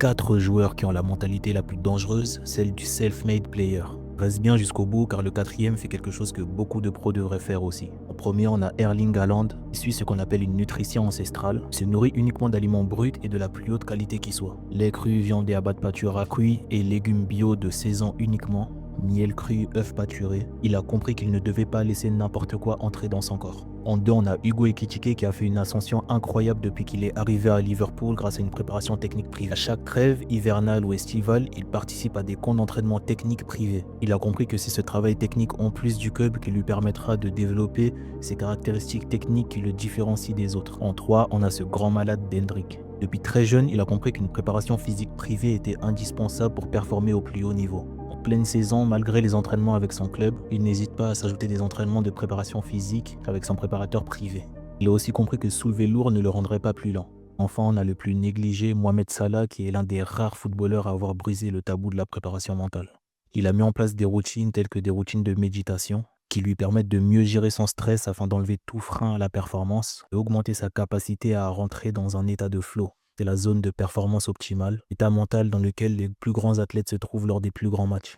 4 joueurs qui ont la mentalité la plus dangereuse, celle du self-made player. Reste bien jusqu'au bout car le quatrième fait quelque chose que beaucoup de pros devraient faire aussi. En premier, on a Erling Haaland, qui suit ce qu'on appelle une nutrition ancestrale. Il se nourrit uniquement d'aliments bruts et de la plus haute qualité qui soit. Lait cru, viande et abat de pâture à cuit et légumes bio de saison uniquement. Miel cru, œufs pâturés. Il a compris qu'il ne devait pas laisser n'importe quoi entrer dans son corps. En deux, on a Hugo Ekitike qui a fait une ascension incroyable depuis qu'il est arrivé à Liverpool grâce à une préparation technique privée. À chaque trêve, hivernale ou estivale, il participe à des camps d'entraînement technique privés. Il a compris que c'est ce travail technique en plus du club qui lui permettra de développer ses caractéristiques techniques qui le différencient des autres. En trois, on a ce grand malade d'Hendrick. Depuis très jeune, il a compris qu'une préparation physique privée était indispensable pour performer au plus haut niveau. En pleine saison, malgré les entraînements avec son club, il n'hésite pas à s'ajouter des entraînements de préparation physique avec son préparateur privé. Il a aussi compris que soulever lourd ne le rendrait pas plus lent. Enfin, on a le plus négligé, Mohamed Salah, qui est l'un des rares footballeurs à avoir brisé le tabou de la préparation mentale. Il a mis en place des routines telles que des routines de méditation qui lui permettent de mieux gérer son stress afin d'enlever tout frein à la performance et augmenter sa capacité à rentrer dans un état de flow. C'est la zone de performance optimale, état mental dans lequel les plus grands athlètes se trouvent lors des plus grands matchs.